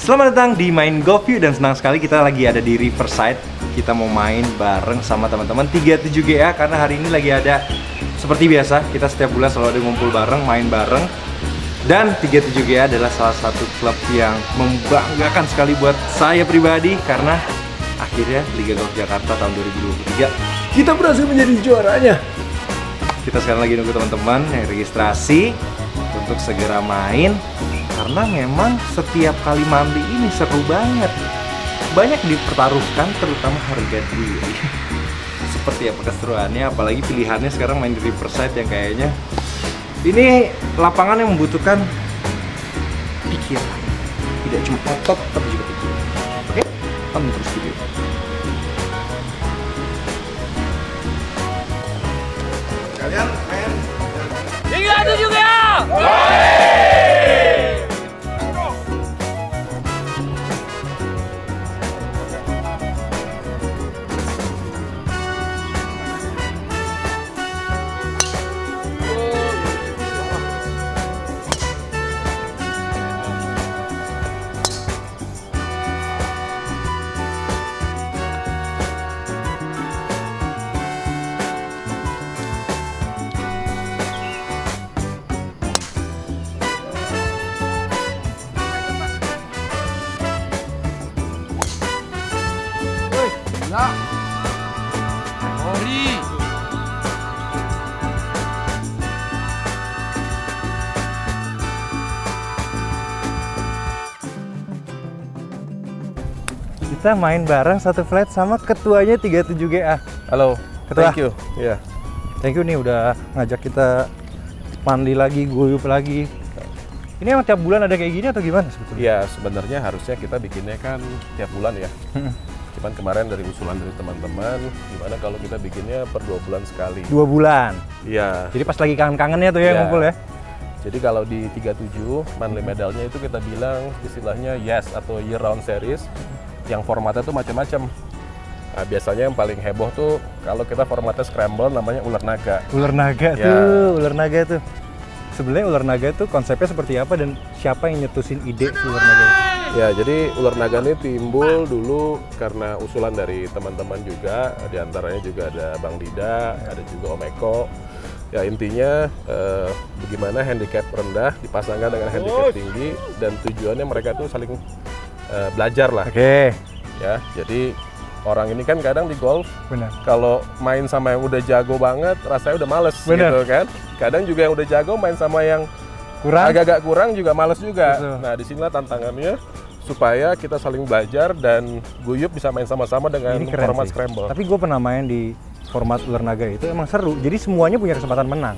Selamat datang di Main Golf View dan senang sekali kita lagi ada di Riverside. Kita mau main bareng sama teman-teman 37GA karena hari ini lagi ada seperti biasa, kita setiap bulan selalu ada ngumpul bareng, main bareng. Dan 37GA adalah salah satu klub yang membanggakan sekali buat saya pribadi karena akhirnya Liga Golf Jakarta tahun 2023 kita berhasil menjadi juaranya. Kita sekarang lagi nunggu teman-teman yang registrasi untuk segera main karena memang setiap kali mandi ini seru banget. Banyak dipertaruhkan terutama harga diri. Seperti apa keseruannya, apalagi pilihannya sekarang main di Riverside yang kayaknya ini lapangan yang membutuhkan pikiran. Tidak cuma otot tapi juga pikiran. Oke? Tonton terus video. Kalian main Liga 7GA! Ya. Ori. kita main bareng satu flat sama ketuanya 37GA. Halo, ketua. Thank you. Ya. Thank you nih udah ngajak kita mandi lagi, guyup lagi. Ini emang tiap bulan ada kayak gini atau gimana sebetulnya? Ya, sebenarnya harusnya kita bikinnya kan tiap bulan ya. Cuman kemarin dari usulan dari teman-teman, gimana kalau kita bikinnya per 2 bulan sekali? 2 bulan. Iya. Jadi pas lagi kangen-kangennya tuh ya ngumpul ya. Jadi kalau di 37 monthly medalnya itu kita bilang istilahnya yes atau year round series yang formatnya tuh macam-macam. Nah, biasanya yang paling heboh tuh kalau kita formatnya scramble namanya ular naga. Ular naga Ya. tuh, ular naga tuh. Sebenarnya ular naga tuh konsepnya seperti apa dan siapa yang nyetusin ide si ular naga itu? Ya, jadi ular naga ini timbul dulu karena usulan dari teman-teman juga, diantaranya juga ada Bang Dida, ada juga Om Eko. Ya intinya bagaimana handicap rendah dipasangkan dengan handicap tinggi dan tujuannya mereka tuh saling belajar lah. Oke. Ya, jadi orang ini kan kadang di golf Benar. kalau main sama yang udah jago banget rasanya udah males Bener. gitu kan. Kadang juga yang udah jago main sama yang Kurang. agak-agak kurang juga males juga. Betul. Nah, disinilah tantangannya supaya kita saling belajar dan guyup bisa main sama-sama dengan Ini keren format sih. scramble. Tapi gue pernah main di format ular naga itu emang seru. Jadi semuanya punya kesempatan menang.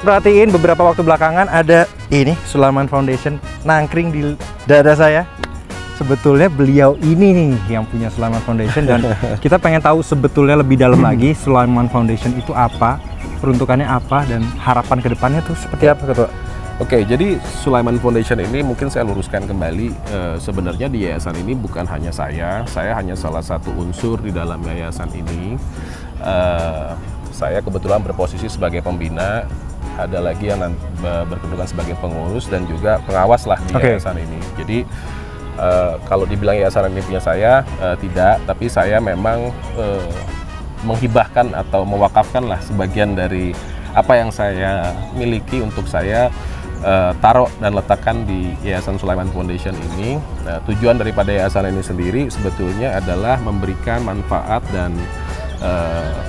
Perhatiin beberapa waktu belakangan ada ini Sulaiman Foundation nangkring di dada saya. Sebetulnya beliau ini nih yang punya Sulaiman Foundation dan kita pengen tahu sebetulnya lebih dalam lagi Sulaiman Foundation itu apa, peruntukannya apa dan harapan kedepannya tuh seperti apa ketua? Oke, jadi Sulaiman Foundation ini mungkin saya luruskan kembali. Sebenarnya di yayasan ini bukan hanya saya hanya salah satu unsur di dalam yayasan ini. Saya kebetulan berposisi sebagai pembina. Ada lagi yang berkedudukan sebagai pengurus dan juga pengawas lah di yayasan ini. Jadi kalau dibilang yayasan ini punya saya, tidak, tapi saya memang menghibahkan atau mewakafkan lah sebagian dari apa yang saya miliki untuk saya taruh dan letakkan di Yayasan Sulaiman Foundation ini. Tujuan daripada yayasan ini sendiri sebetulnya adalah memberikan manfaat dan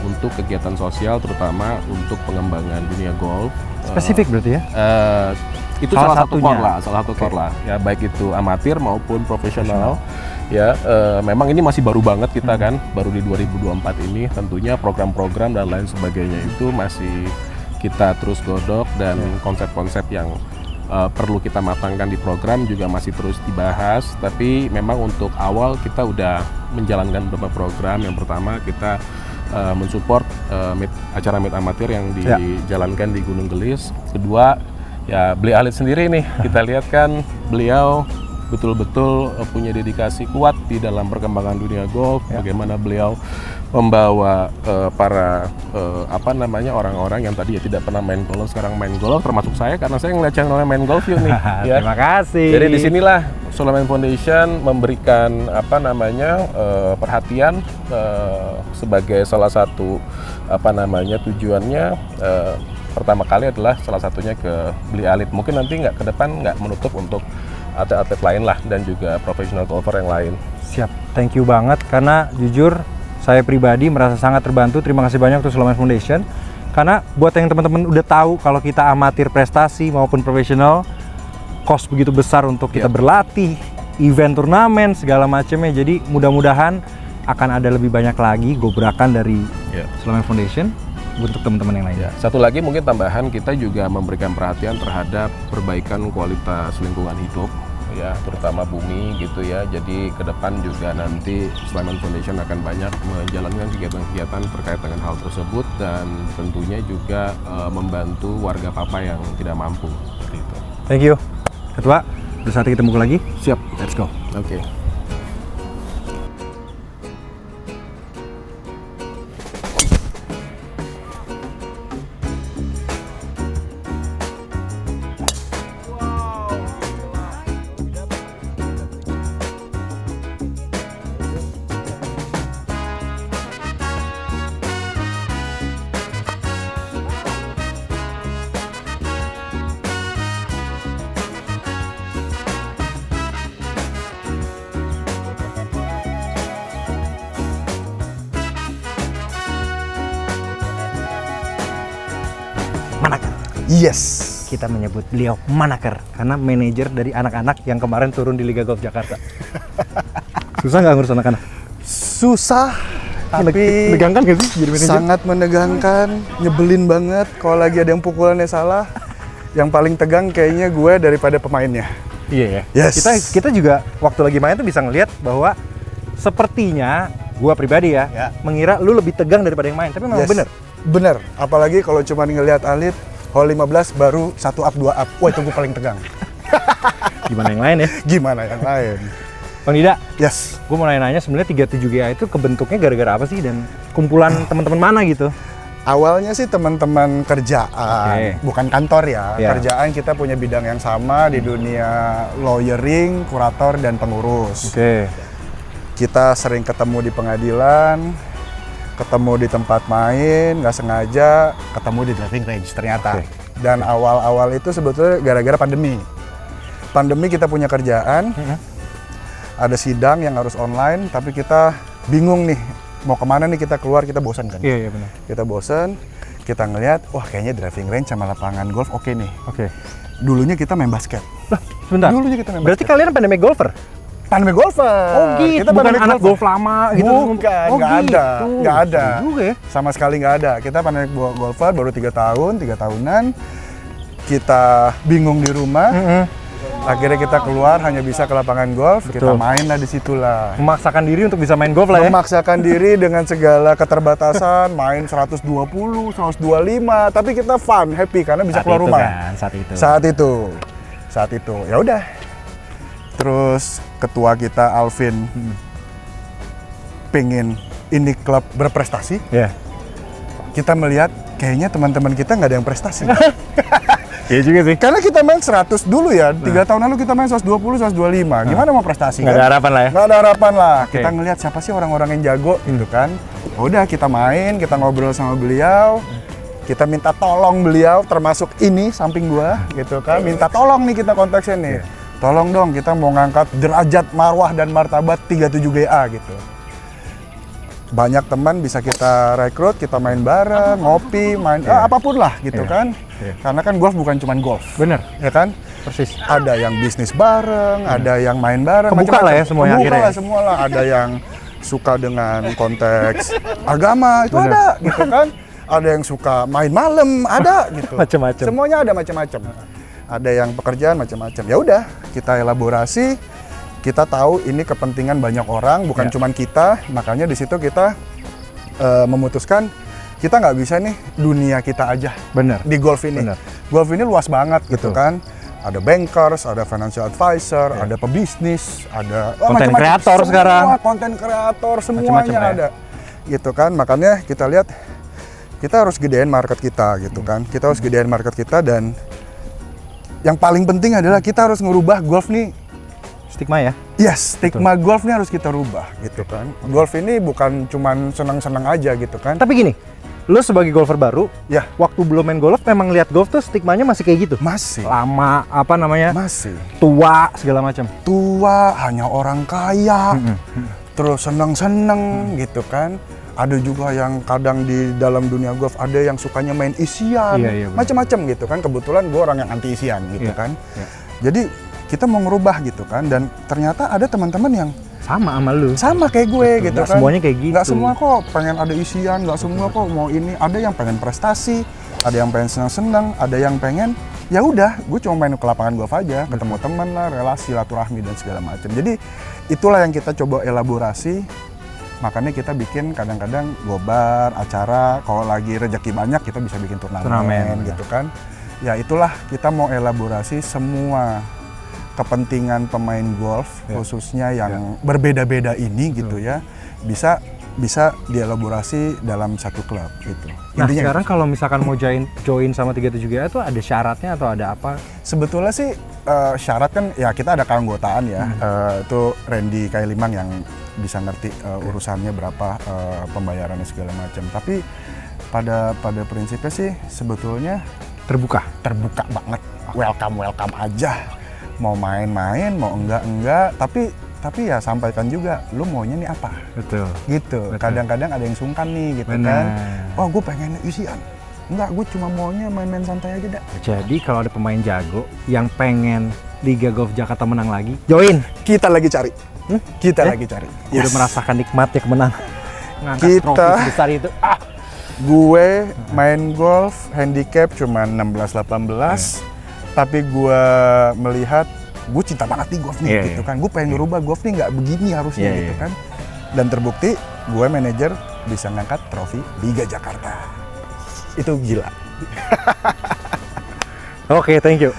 untuk kegiatan sosial, terutama untuk pengembangan dunia golf. Spesifik berarti ya? Itu salah satu core lah, ya baik itu amatir maupun profesional. Ya, memang ini masih baru banget kita kan, baru di 2024 ini. Tentunya program-program dan lain sebagainya itu masih kita terus godok dan konsep-konsep yang perlu kita matangkan di program juga masih terus dibahas. Tapi memang untuk awal kita udah menjalankan beberapa program. Yang pertama kita mensupport acara meet amatir yang dijalankan di Gunung Gelis. Kedua Ya, Bli Khalid sendiri nih, kita lihat kan beliau betul-betul punya dedikasi kuat di dalam perkembangan dunia golf. Bagaimana beliau membawa para orang-orang yang tadi tidak pernah main golf sekarang main golf, termasuk saya karena saya ngeliat channelnya Main Golf View nih. Ya. Terima kasih. Jadi disinilah Sulaiman Foundation memberikan perhatian sebagai salah satu tujuannya. Pertama kali adalah salah satunya ke Bli Khalid. Mungkin nanti ke depan nggak menutup untuk atlet-atlet lain lah dan juga profesional golfer yang lain. Siap, thank you banget karena jujur saya pribadi merasa sangat terbantu. Terima kasih banyak untuk Sulaiman Foundation. Karena buat yang teman-teman udah tahu kalau kita amatir prestasi maupun profesional, cost begitu besar untuk kita berlatih, event turnamen segala macamnya. Jadi mudah-mudahan akan ada lebih banyak lagi gobrakan dari Sulaiman Foundation untuk teman-teman yang lain. Ya, satu lagi mungkin tambahan, kita juga memberikan perhatian terhadap perbaikan kualitas lingkungan hidup, ya, terutama bumi gitu ya. Jadi ke depan juga nanti Sulaiman Foundation akan banyak menjalankan kegiatan-kegiatan terkait dengan hal tersebut dan tentunya juga membantu warga Papa yang tidak mampu. Seperti itu. Thank you, Ketua. Udah saatnya kita mukul lagi. Siap, Let's go. Oke. Manaker. Yes. Kita menyebut beliau Manaker karena manajer dari anak-anak yang kemarin turun di Liga Golf Jakarta. Susah nggak ngurus anak-anak? Susah, tapi Menegangkan nggak sih jadi manajer? sangat menegangkan, nyebelin banget kalau lagi ada yang pukulannya salah. Yang paling tegang kayaknya gue daripada pemainnya. Iya ya. Yes. Kita juga waktu lagi main tuh bisa ngelihat bahwa sepertinya gua pribadi ya, mengira lu lebih tegang daripada yang main, tapi memang bener. Bener, apalagi kalau cuma ngelihat Khalid hole 15 baru 1 up 2 up. Wah, itu gue paling tegang. Gimana yang lain ya? Gimana yang lain? Bang Dida, Yes. gue mau nanya-nanya sebenarnya 37GA itu kebentuknya gara-gara apa sih dan kumpulan teman-teman mana gitu? Awalnya sih teman-teman kerjaan, bukan kantor ya. Kerjaan kita punya bidang yang sama di dunia lawyering, kurator, dan pengurus. Kita sering ketemu di pengadilan, ketemu di tempat main, nggak sengaja ketemu di driving range ternyata. Dan awal-awal itu sebetulnya gara-gara pandemi. Pandemi kita punya kerjaan, ada sidang yang harus online, tapi kita bingung nih, mau kemana nih kita keluar, kita bosan kan? Iya benar. Kita bosan, kita ngelihat, wah kayaknya driving range sama lapangan golf oke nih. Dulunya kita main basket. Lah, sebentar. Dulunya kita main Berarti basket. kalian pandemi golfer? Pandemi golfer. Oh gitu, kita bukan pandemi anak golf lama gitu? Bukan, Oh, nggak gitu. ada. Nggak ada. Seru juga ya? Sama sekali nggak ada. Kita pandemi golfer baru 3 tahunan. Kita bingung di rumah. Akhirnya kita keluar hanya bisa ke lapangan golf. Kita main lah di situlah. Memaksakan diri untuk bisa main golf lah ya? Memaksakan diri dengan segala keterbatasan, main 120, 125, tapi kita fun, happy karena bisa keluar rumah. Saat itu. Ya udah. Terus ketua kita Alvin pengen ini klub berprestasi. Kita melihat kayaknya teman-teman kita nggak ada yang prestasi. Iya juga sih. Karena kita main 100 dulu ya, 3 tahun lalu kita main 120, 125. Gimana mau prestasi? Nggak ada harapan lah ya? Nggak ada harapan lah. Kita ngelihat siapa sih orang-orang yang jago gitu kan. Udah kita main, kita ngobrol sama beliau. Kita minta tolong beliau, termasuk ini samping gua gitu kan. Minta tolong nih kita konteksnya nih. Tolong dong, kita mau ngangkat derajat marwah dan martabat 37GA gitu. Banyak teman bisa kita rekrut, kita main bareng, ngopi, main apapun lah gitu kan. Karena kan golf bukan cuma golf. Bener. Ya kan? Persis. Ada yang bisnis bareng, ada yang main bareng. Kebuka lah ya semuanya akhirnya. Kebuka lah semua lah. Ada yang suka dengan konteks agama, itu ada gitu kan. Ada yang suka main malam, ada gitu. Macam-macam. Semuanya ada macam-macam. Ada yang pekerjaan macam-macam. Ya udah, kita elaborasi. Kita tahu ini kepentingan banyak orang, bukan cuma kita. Makanya di situ kita memutuskan kita nggak bisa nih dunia kita aja. Bener. Di golf ini. golf ini luas banget gitu kan. Ada bankers, ada financial advisor, ada pebisnis, ada konten macam-macam. kreator sekarang. Semua konten kreator semuanya Macam-macam ya. ada. Gitu kan. Makanya kita lihat kita harus gedein market kita gitu kan. Kita harus gedein market kita, dan yang paling penting adalah kita harus ngerubah golf nih. Stigma ya? Yes, stigma golf nih harus kita rubah gitu kan. Golf ini bukan cuman senang-senang aja gitu kan. Tapi gini, lu sebagai golfer baru, Ya, waktu belum main golf memang lihat golf tuh stigmanya masih kayak gitu. masih. Lama, apa namanya? Masih. Tua segala macam. Tua, hanya orang kaya, terus seneng-seneng gitu kan. Ada juga yang kadang di dalam dunia golf ada yang sukanya main isian, Iya, bener. macam-macam gitu kan. Kebetulan gue orang yang anti isian gitu Iya, kan. iya. Jadi kita mau ngerubah gitu kan, dan ternyata ada teman-teman yang Sama lu. sama kayak gue gitu Nggak kan. semuanya kayak gitu. Nggak semua kok pengen ada isian, nggak semua kok mau ini. Ada yang pengen prestasi, ada yang pengen senang-senang, ada yang pengen ya udah, gue cuma main ke lapangan golf aja, ketemu teman lah, relasi, silaturahmi dan segala macam. Jadi itulah yang kita coba elaborasi. Makanya kita bikin kadang-kadang gobar, acara, kalau lagi rezeki banyak kita bisa bikin turnamen gitu kan. Ya itulah, kita mau elaborasi semua kepentingan pemain golf khususnya yang berbeda-beda ini gitu ya, bisa dielaborasi dalam satu klub gitu. Nah, Intinya sekarang gitu. kalau misalkan mau join sama 37GA itu ada syaratnya atau ada apa? Sebetulnya sih syarat kan ya kita ada keanggotaan ya. Itu Randy Kailimang yang bisa ngerti urusannya berapa, pembayarannya segala macam. Tapi pada prinsipnya sih sebetulnya Terbuka. terbuka banget, welcome aja. Mau main-main, mau enggak, tapi ya sampaikan juga lu maunya nih apa Betul. gitu. Betul. Kadang-kadang ada yang sungkan nih gitu Benar. kan. Oh, gue pengen isian. Enggak, gue cuma maunya main-main santai aja dah. Jadi kalau ada pemain jago yang pengen Liga Golf Jakarta menang lagi, join. Kita lagi cari. Kita Eh? lagi cari. Udah Yes. merasakan nikmatnya kemenangan. Ngangkat Kita- trofi sebesar itu. Gue main golf handicap cuma 16-18, tapi gue melihat gue cinta banget nih golf nih Iya, gitu iya. kan. Gue pengen ngerubah golf nih nggak begini harusnya Iya, gitu iya. kan. Dan terbukti gue manajer bisa ngangkat trofi Liga Jakarta. Itu gila. Oke, thank you.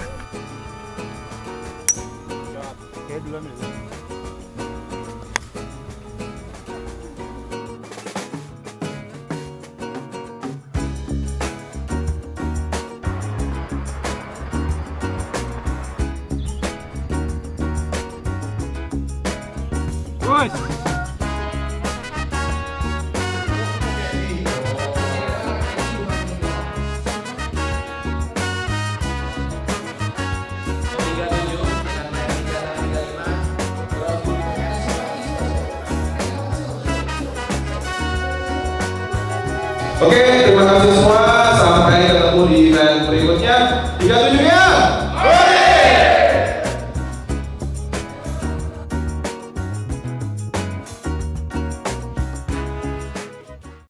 Oke, terima kasih semua. Sampai ketemu di event berikutnya.